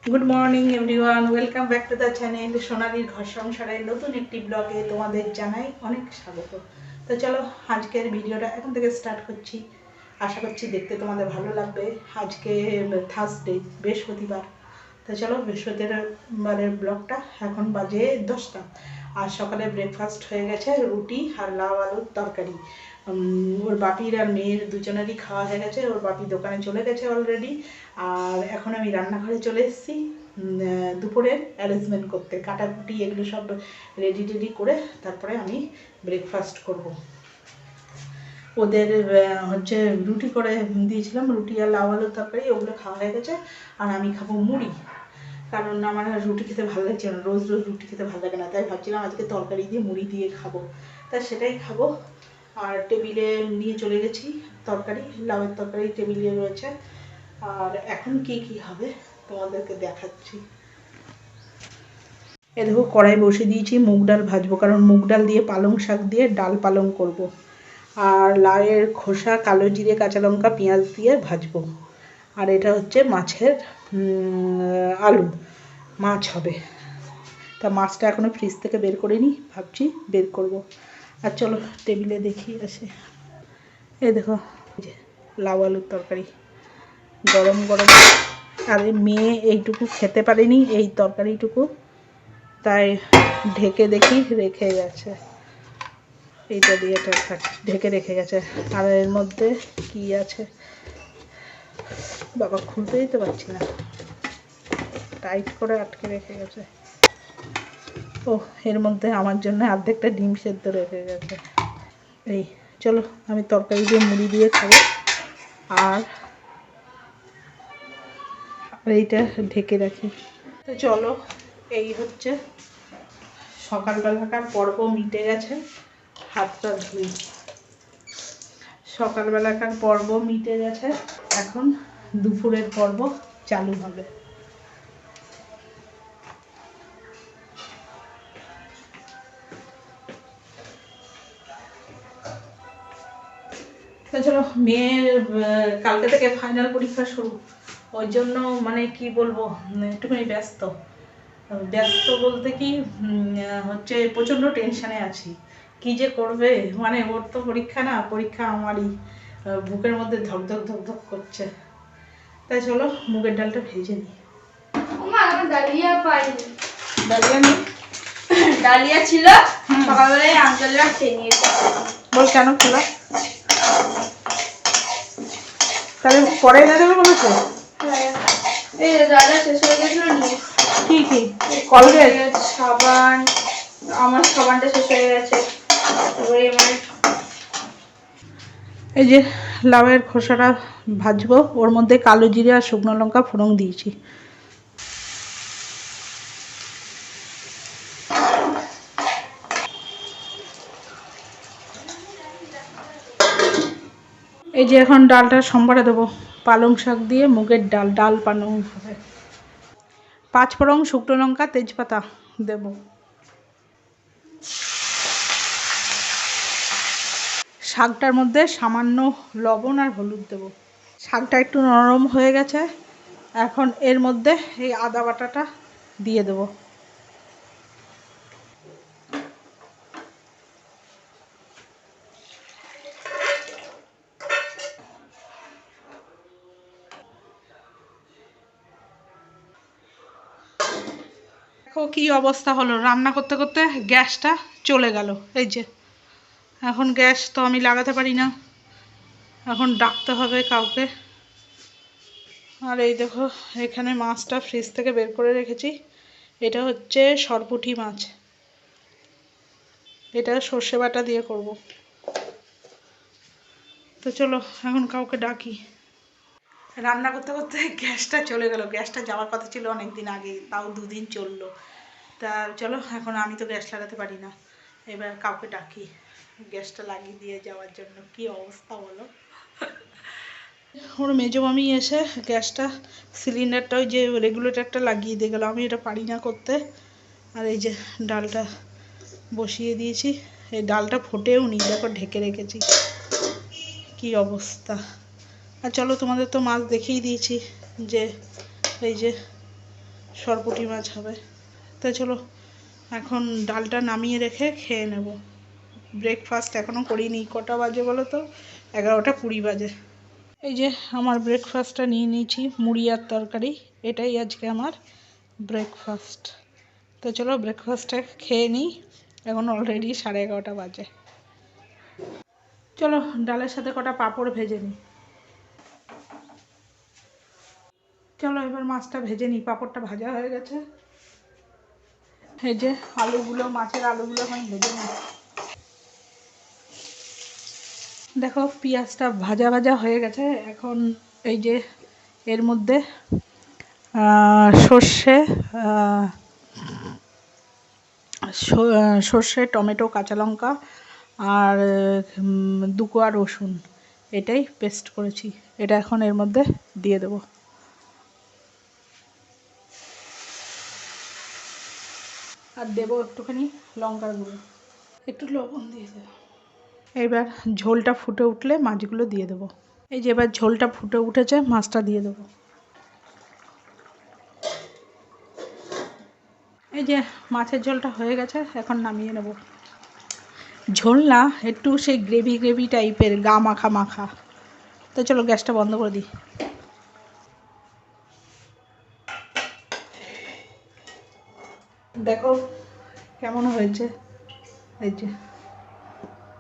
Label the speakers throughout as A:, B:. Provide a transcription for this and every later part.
A: Good morning everyone, welcome back to the channel সোনালীর ঘর সংসারের নতুন একটি ব্লগে তোমাদের জানাই অনেক স্বাগত। তো চলো আজকের ভিডিওটা এখন থেকে স্টার্ট করছি। আশা করছি দেখতে তোমাদের ভালো লাগবে। আজকে থার্সডে, বৃহস্পতিবার। তো চলো বৃহস্পতিবারের ব্লগটা। এখন বাজে 10টা। আর সকালে ব্রেকফাস্ট হয়ে গেছে, রুটি আর লাউ আলুর তরকারি। ওর বাপির আর মেয়ের দুজনেরই খাওয়া হয়ে গেছে। ওর বাপি দোকানে চলে গেছে অলরেডি। আর এখন আমি রান্নাঘরে চলে এসেছি দুপুরের অ্যারেঞ্জমেন্ট করতে, কাটাকুটি এগুলো সব রেডি করে তারপরে আমি ব্রেকফাস্ট করব। ওদের হচ্ছে রুটি করে দিয়েছিলাম, রুটি আর লাউ আলুর তরকারি, ওগুলো খাওয়া হয়ে গেছে। আর আমি খাবো মুড়ি, কারণ আমার রুটি খেতে ভালো লাগছে না, রোজ রোজ রুটি খেতে ভালো লাগে না। তাই ভাবছিলাম আজকে তরকারি দিয়ে মুড়ি দিয়ে খাবো, তাই সেটাই খাবো। আর টেবিলে নিয়ে চলে গেছি তরকারি, লাউয়ের তরকারি টেবিলে রয়েছে। আর এখন কি কি হবে তোমাদেরকে দেখাচ্ছি। এ দেখো কড়াই বসে দিয়েছি, মুগ ডাল ভাজবো, কারণ মুগ ডাল দিয়ে পালং শাক দিয়ে ডাল পালং করব। আর লাউয়ের খোসা, কালো জিরে, কাঁচা লঙ্কা, পেঁয়াজ দিয়ে ভাজবো। আর এটা হচ্ছে মাছের আলু, মাছ হবে। তা মাছটা এখনও ফ্রিজ থেকে বের করিনি, ভাবছি বের করব। আর চলো টেবিলে দেখি আসে। এই দেখো লাউ আলুর তরকারি গরম গরম। আরে মেয়ে এইটুকু খেতে পারেনি এই তরকারিটুকু, তাই ঢেকে দেখি রেখে গেছে। এইটা দিয়ে এটা ঢেকে রেখে গেছে। আর এর মধ্যে কি আছে বাবা, খুলতেই তো পারছি না, টাইট করে আটকে রেখে গেছে। ও, এর মধ্যে আমার জন্য অর্ধেকটা ডিম সেদ্ধ রেখে গেছে। এই চলো আমি তরকারি দিয়ে মুড়ি দিয়ে খাবো। আর এইটা ঢেকে রাখি। তো চলো, এই হচ্ছে সকালবেলাকার পর্ব মিটে গেছে। হাতটা ধুই। সকালবেলাকার পর্ব মিটে গেছে, এখন দুপুরের পর্ব চালু হবে। তাছাড়া মেয়ের কালকে থেকে ফাইনাল পরীক্ষা শুরু, ওই জন্য মানে কি বলবো, একটুখানি ব্যস্ত। ব্যস্ত বলতে কি হচ্ছে প্রচণ্ড টেনশানে আছি, কি যে করবে। মানে ওর তো পরীক্ষা না, পরীক্ষা আমারই। বুকের মধ্যে ধকধক ধকধক করছে। তাই চলো মুগের ডালটা ভেজে নিই। ডালিয়া পাইনি, ডালিয়া নেই, ডালিয়া ছিল সকালবেলায় আঞ্চলরা খেয়ে নিয়েছে। বল কেন ছিল, তাহলে পরে এনে দেবে বলেছে। এই ডালিয়া শেষ হয়ে গেছিল, নিয়ে কি কি কলগেট, সাবান, আমার সাবানটা শেষ হয়ে গেছে। এই যে লাউয়ের খোসাটা ভাজবো, ওর মধ্যে কালো জিরে আর শুকনো লঙ্কা ফোড়ন দিয়েছি। এই যে এখন ডালটা সম্বারে দেবো, পালং শাক দিয়ে মুগের ডাল, ডাল পালং হবে। 5 ফোড়ন, শুকনো লঙ্কা, তেজপাতা দেব। শাকটার মধ্যে সামান্য লবণ আর হলুদ দেব। শাকটা একটু নরম হয়ে গেছে, এখন এর মধ্যে এই আদা বাটাটা দিয়ে দেব। দেখো কি অবস্থা হলো, রান্না করতে করতে গ্যাসটা চলে গেল। এই যে এখন গ্যাস তো আমি লাগাতে পারি না, এখন ডাকতে হবে কাউকে। আর এই দেখো এখানে মাছটা ফ্রিজ থেকে বের করে রেখেছি, এটা হচ্ছে সরপুঁটি মাছ, এটা সর্ষে বাটা দিয়ে করব। তো চলো এখন কাউকে ডাকি। রান্না করতে করতে গ্যাসটা চলে গেল, গ্যাসটা যাওয়ার কথা ছিল অনেক দিন আগে, তাও 2 দিন চললো। তা চলো এখন আমি তো গ্যাস লাগাতে পারি না, এবার কাউকে ডাকি গ্যাসটা লাগিয়ে দিয়ে যাওয়ার জন্য। কি অবস্থা বলো। ওর মেজো মামি এসে গ্যাসটা, সিলিন্ডারটা, ওই যে রেগুলেটরটা লাগিয়ে দিয়ে গেল, আমি এটা পারি না করতে। আর এই যে ডালটা বসিয়ে দিয়েছি, এই ডালটা ফোটেও নি, দেখো ঢেকে রেখেছি, কি অবস্থা। আর চলো তোমাদের তো মাছ দেখিয়ে দিয়েছি, যে এই যে সরপুঁটি মাছ হবে। তো চলো এখন ডালটা নামিয়ে রেখে খেয়ে নেব। ব্রেকফাস্ট এখনও করিনি। কটা বাজে বলো তো? 11টা 20 বাজে। এই যে আমার ব্রেকফাস্টটা নিয়ে নিয়েছি, মুড়ি আর তরকারি। এটাই আজকে আমার ব্রেকফাস্ট। তো চলো ব্রেকফাস্টটা খেয়ে নিই। এখন অলরেডি 11:30 বাজে। চলো ডালের সাথে কটা পাঁপড় ভেজে নিই। চলো এবার মাছটা ভেজে নিই। পাঁপড়টা ভাজা হয়ে গেছে। এই যে আলুগুলো, মাছের আলুগুলো এখন ভেজে নিই। দেখো পেঁয়াজটা ভাজা ভাজা হয়ে গেছে। এখন এই যে এর মধ্যে সর্ষে, সর্ষে, টমেটো, কাঁচা লঙ্কা আর 2 কোয়া রসুন, এটাই পেস্ট করেছি। এটা এখন এর মধ্যে দিয়ে দেবো। আর দেবো একটুখানি লঙ্কার গুঁড়ো, একটু লবণ দিয়ে দেবো। এবার ঝোলটা ফুটে উঠলে মাছগুলো দিয়ে দেবো। এই যে এবার ঝোলটা ফুটে উঠেছে, মাছটা দিয়ে দেবো। এই যে মাছের ঝোলটা হয়ে গেছে, এখন নামিয়ে নেব। ঝোল না, একটু সেই গ্রেভি গ্রেভি টাইপের, গা মাখা মাখা। তো চলো গ্যাসটা বন্ধ করে দিই। দেখো কেমন হয়েছে, এই যে।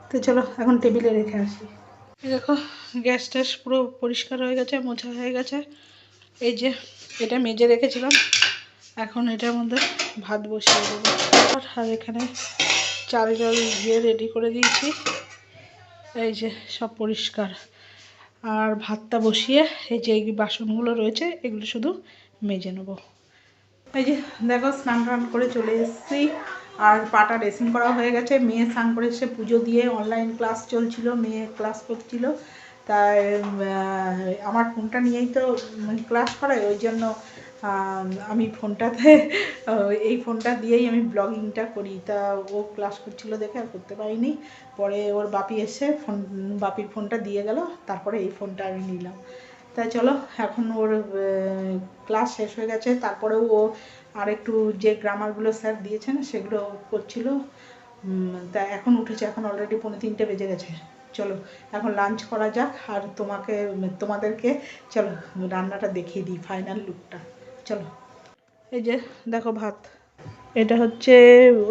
A: তো চলো এখন টেবিলে রেখে আসি। দেখো গ্যাস ট্যাস পুরো পরিষ্কার হয়ে গেছে, মোছা হয়ে গেছে। এই যে এটা মেজে রেখেছিলাম, এখন এটার মধ্যে ভাত বসিয়ে দেবো। আর এখানে চাল জল দিয়ে রেডি করে দিয়েছি। এই যে সব পরিষ্কার। আর ভাতটা বসিয়ে এই যে এই বাসনগুলো রয়েছে এগুলো শুধু মেজে নেব। এই যে দেখো স্নান টান করে চলে এসেছি। আর পাটা ড্রেসিং করা হয়ে গেছে। মেয়ে স্নান করে এসে পুজো দিয়ে অনলাইন ক্লাস চলছিল, মেয়ে ক্লাস করছিল। তাই আমার ফোনটা নিয়েই তো ক্লাস করায়, ওই জন্য আমি ফোনটাতে এই ফোনটা দিয়েই আমি ব্লগিংটা করি। তা ও ক্লাস করছিল দেখে আর করতে পারিনি। পরে ওর বাপি এসে বাপির ফোনটা দিয়ে গেল, তারপরে এই ফোনটা আমি নিলাম। তাই চলো এখন ওর ক্লাস শেষ হয়ে গেছে। তারপরেও ও আর একটু যে গ্রামারগুলো স্যার দিয়েছেন সেগুলো করছিল। তা এখন উঠেছে, এখন অলরেডি 2:45 বেজে গেছে। চলো এখন লাঞ্চ করা যাক। আর তোমাদেরকে চলো রান্নাটা দেখিয়ে দিই, ফাইনাল লুকটা। চলো এই যে দেখো ভাত, এটা হচ্ছে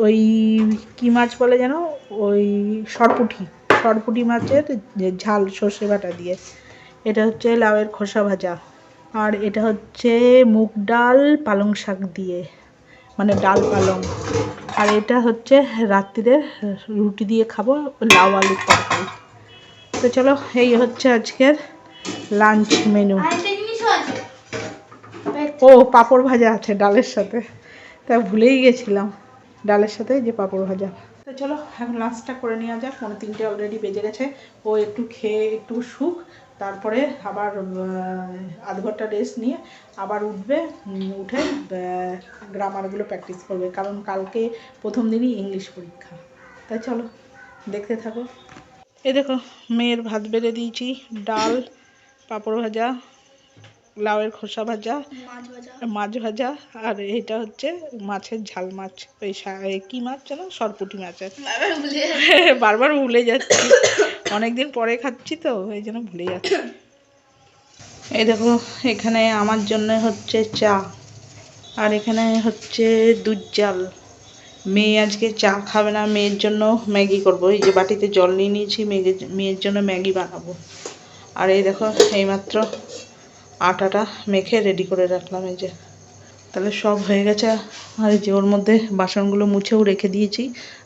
A: ওই কি মাছ বলে যেন, ওই সরপুঁটি মাছের ঝাল সর্ষে বাটা দিয়ে। এটা হচ্ছে লাউয়ের খোসা ভাজা। আর এটা হচ্ছে মুগ ডাল পালং শাক দিয়ে, মানে ডাল পালং। আর এটা হচ্ছে রাত্রিরে রুটি দিয়ে খাবো, লাউ আলুর তরকারি। তো চলো এই হচ্ছে আজকের লাঞ্চ মেনু। ও পাঁপড় ভাজা আছে ডালের সাথে, তা ভুলেই গেছিলাম, ডালের সাথে যে পাঁপড় ভাজা। তো চলো এখন লাঞ্চটা করে নেওয়া যাক। 3:45 অলরেডি বেজে গেছে। ও একটু খেয়ে একটু শুক, তারপরে আবার আধ ঘন্টা রেস্ট নিয়ে আবার উঠবে। উঠে গ্রামারগুলো প্র্যাকটিস করবে, কারণ কালকে প্রথম দিনই ইংলিশ পরীক্ষা। তাই চলো দেখতে থাকো। এই দেখো মেয়ের ভাত বেড়ে দিয়েছি, ডাল, পাঁপড় ভাজা, লাউয়ের খোসা ভাজা, মাছ ভাজা। আর এইটা হচ্ছে মাছের ঝাল মাছ, ওই কি মাছ যেন, সরপুঁটি মাছের। বারবার ভুলে যাচ্ছি, অনেকদিন পরে খাচ্ছি তো এই জন্য ভুলে যাচ্ছি। এই দেখো এখানে আমার জন্য হচ্ছে চা, আর এখানে হচ্ছে দুধ জাল। মেয়ে আজকে চা খাবে না, মেয়ের জন্য ম্যাগি করবো। এই যে বাটিতে জল নিয়ে নিয়েছি, মেয়ের জন্য ম্যাগি বানাবো। আর এই দেখো এইমাত্র আটাটা মেখে রেডি করে রাখলাম। এই যে তাহলে সব হয়ে গেছে। আর এই যে ওর মধ্যে বাসনগুলো মুছেও রেখে দিয়েছি,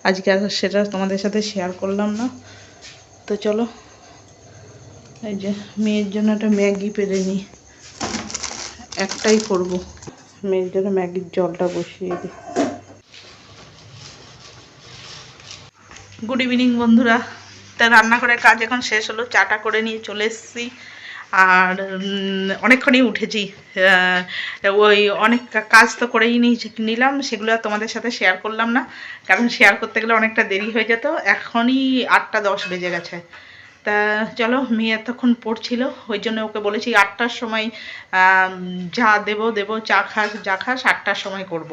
A: আজকে আর সেটা তোমাদের সাথে শেয়ার করলাম না। তো চলো এই যে মেয়ের জন্য একটা ম্যাগি পেরে নিই, একটাই করব। মেয়ের জন্য ম্যাগির জলটা বসিয়ে দিই। গুড ইভিনিং বন্ধুরা। তা রান্না করে কাজ এখন শেষ হলো, চাটা করে নিয়ে চলে এসেছি। আর অনেকক্ষণই উঠেছি, ওই অনেক কাজ তো করেই নিলাম, সেগুলো তোমাদের সাথে শেয়ার করলাম না, কারণ শেয়ার করতে গেলে অনেকটা দেরি হয়ে যেত। এখনই 8টা 10 বেজে গেছে। তা চলো, মেয়ে এতক্ষণ পড়ছিল, ওই জন্য ওকে বলেছি 8টার সময় যা দেবো চা খাস যা খাস 8টার সময় করব।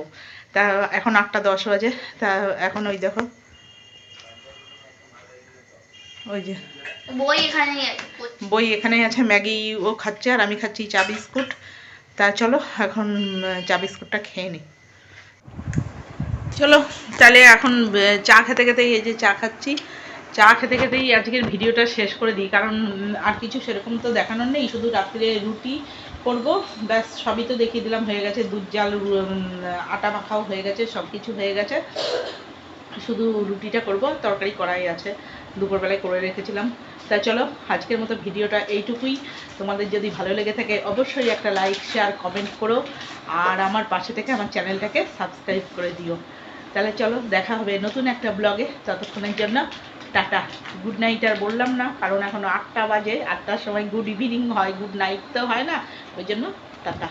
A: তা এখন 8টা 10 বাজে। তা এখন ওই দেখো, ওই যে বই এখানেই আছে, ম্যাগি ও খাচ্ছে আর আমি খাচ্ছি চা বিস্কুট। তা চলো এখন চা বিস্কুটটা খেয়ে নিই। চলো তাহলে এখন চা খেতে খেতেই, এই যে চা খাচ্ছি, চা খেতে খেতেই আজকের ভিডিওটা শেষ করে দিই, কারণ আর কিছু সেরকম তো দেখানোর নেই, শুধু রাত্রে রুটি করব, ব্যাস সবই তো দেখিয়ে দিলাম, হয়ে গেছে দুধ জাল, আটা মাখাও হয়ে গেছে, সব কিছু হয়ে গেছে, শুধু রুটিটা করব, তরকারি করাই আছে, দুপুরবেলায় করে রেখেছিলাম। তা চলো আজকের মতো ভিডিওটা এইটুকুই। তোমাদের যদি ভালো লেগে থাকে অবশ্যই একটা লাইক শেয়ার কমেন্ট করো, আর আমার পাশে থেকে আমার চ্যানেলটাকে সাবস্ক্রাইব করে দিও। তাহলে চলো দেখা হবে নতুন একটা ব্লগে, ততক্ষণের জন্য টাটা। গুড নাইট আর বললাম না, কারণ এখন 8টা বাজে, 8টার সময় গুড ইভিনিং হয়, গুড নাইট তো হয় না, ওই জন্য টাটা।